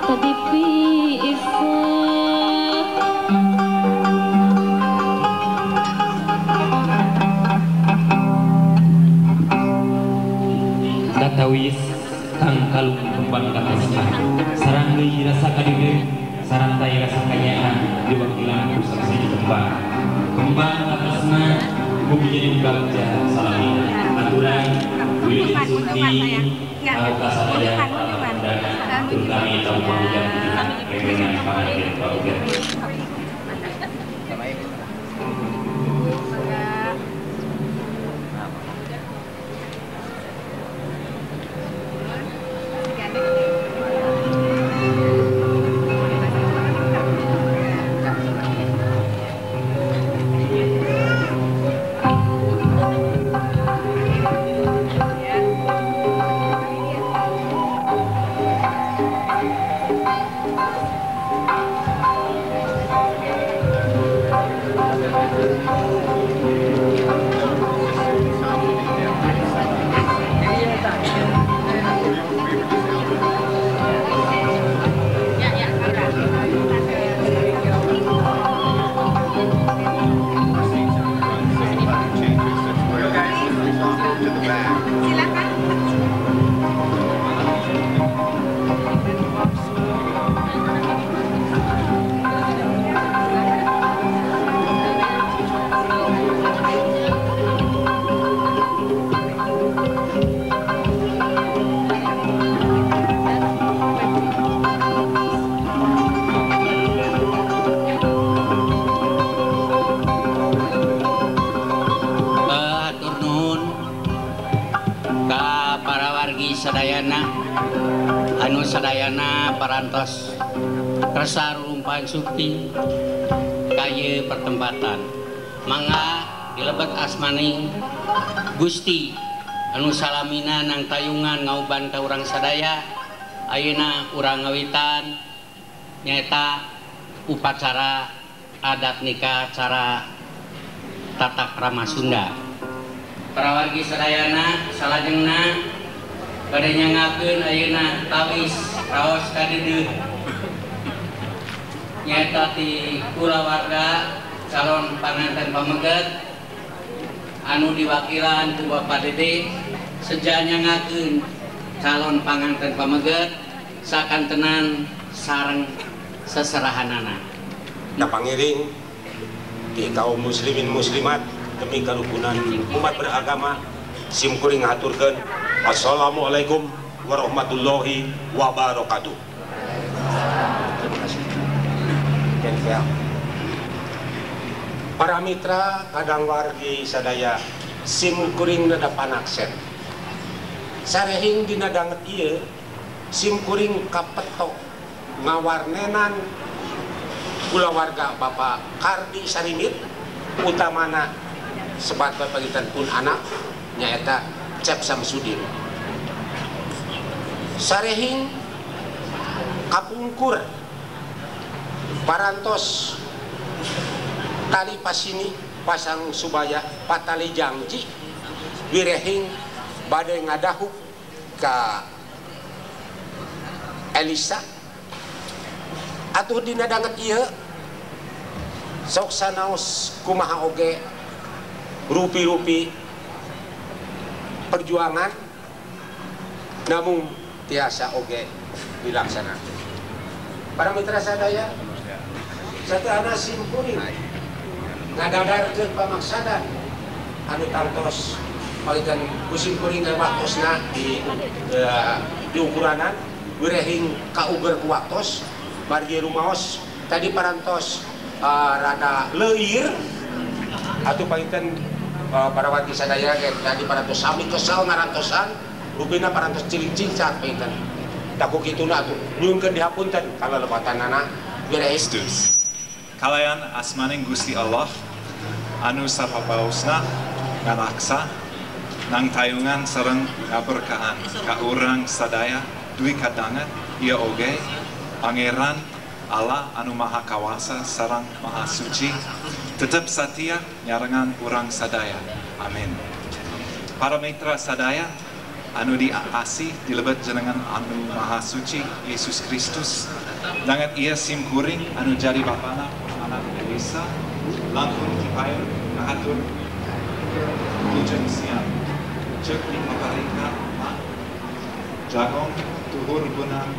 tadipi ifat datawis kang kalung kembang katasna sarang deui rasa kadege sarang tai rasa kayaan di wakilan pusat seni kembang katasna bumi jadi bagja salami aturan wilih suti angka sadaya dan terutama tahun penghujan dengan pangan pauger. Sadayana anu sadayana parantos rasa rumpahan sukti kaya pertempatan mangga dilebet asmani Gusti anu salamina nang tayungan ngauban ka urang sadaya ayeuna urang ngawitan nyaeta upacara adat nikah cara tata krama Sunda para wargi sadayana salajengna pada nyangakeun ayeuna tawis raos kadeudeut nyaeta ti kulawarga calon panganten pameget anu diwakilan ku Bapak Dede seja nyangakeun calon panganten pameget sakantenan sareng seserahanana na pangiring di kaum muslimin muslimat demi karukunan umat beragama simkuring ngaturkeun assalamualaikum warahmatullahi wabarakatuh. Terima kasih. Para mitra kadang wargi sadaya simkuring nada panaksen sarehing dina danget ieu simkuring kapetok ngawarnenan kulawarga Bapak Kardi Sarimit utamana sebat pagitan pun anak nyaeta Cep Samsudin sarehing kapungkur parantos tali pasini pasang subaya patali jangji wirehing badai ngadahu ka Elisa atuh dina danget ieu sok sanaos kumaha oge rupi-rupi perjuangan namun tiasa oge dilaksanakan. Para mitra sadaya sateuana simkuring ngadadarkeun pamaksadan anu tangtos palitan kusimkuring waktosna di ukuranan wirehing kauger ku waktos margi rumaos tadi parantos rada leuir atuh palitan para wargi sadaya tadi parantos sami kesal ngarantosan rupina parantos cilik-cilik paitan taku kituna atuh nyuhunkeun dihapunten kalelebatanana Kristus kalayan asmaning Gusti Allah anu sapapaosna ngalaksa nang tayungan sareng ngaberkahan ka urang sadaya duwi kadanget ieu oge Pangeran Allah anu maha kawasa sareng maha suci tetap setia nyarengan urang sadaya amin. Para mitra sadaya anu diasih dilebet jenengan anu maha suci Yesus Kristus dengan ia simkuring anu jadi bapana anak Elisa langkung tipayun ngatur lujeng siang cek di paparika jagong tuhur gunang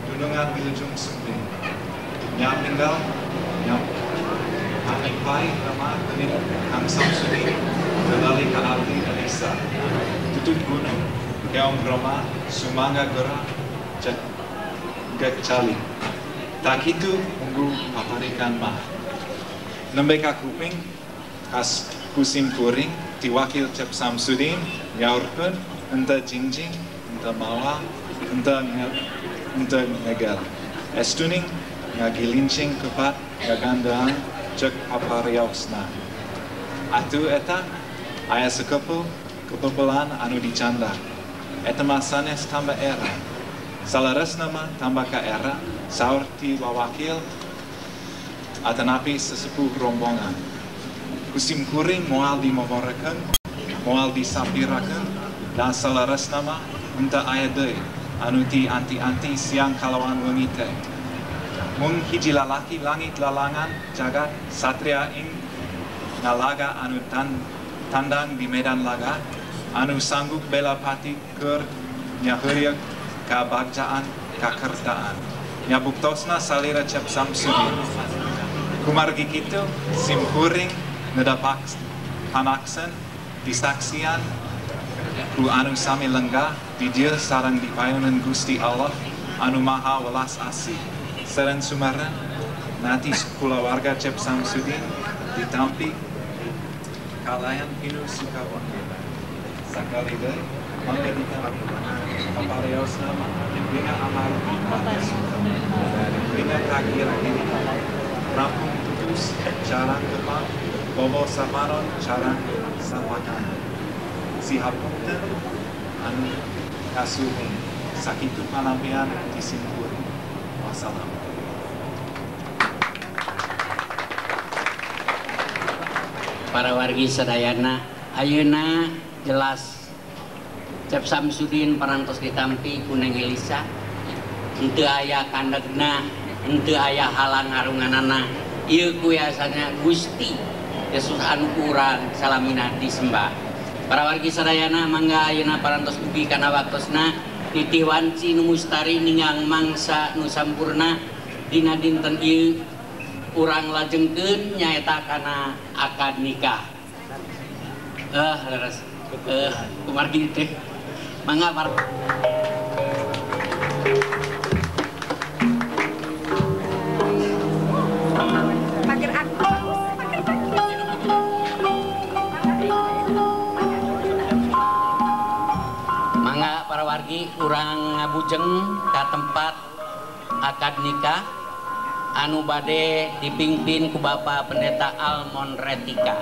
dunungan wilujung sumping nyam tinggal nyam anak pai nama genit kang samsudi kembali ke arti Elisa tutut gunung keong Roma sumangga gera cek gecali tak itu unggu paparikan mah nembeka kuping kas kusim kuring diwakil cep Samsudin nyaurkeun ente jingjing ente mawa ente ngegel estuning ngagilincing kepat ngagandang cek papariosna atu eta aya sekepul kepepelan anu dicanda eta masanes tambah era salares nama tambah ka era saur ti wawakil atanapi sesepuh rombongan kusim kuring moal dimomorekeun moal disapirakeun dan salares nama enta aya deui anu ti anti-anti siang kalawan wengi teh mung hiji lalaki langit lalangan jagat satria ing ngalaga anu tandang di medan laga anu sanggup bela pati keur nyaheurieun kabagjaan kakertaan nyabuktosna salira cep Samsudin kumargi kitu simkuring nedapak panaksen disaksian ku anu sami lenggah di dieu sareng dipayuneun Gusti Allah anu maha welas asih sareng sumaran nanti kulawarga cep Samsudin ditampi kalayan pinu suka wangena sakali deui mangga ditampi papareos nama bina amar bina terakhir ini rampung tutus jarang depan bobo samaron jarang sampakan si hapunten anu kasuhin sakitu panampian disimpur wassalam. Para wargi sadayana ayeuna jelas cep Samsudin parantos ditampi ku Neng Elisa henteu aya kandegna henteu aya halang harunganana ieu kuasana Gusti Yesus anu urang salamina disembah. Para wargi sadayana mangga ayeuna parantos dugi kana waktosna titih wanci nu mustari ningang mangsa nu sampurna dina dinten ieu urang lajengkeun nyaeta kana akad nikah. Leres kumargi teh mangga par mangga para wargi urang ngabujeng ka tempat akad nikah anu bade dipimpin ku Bapak Pendeta Almon Retika.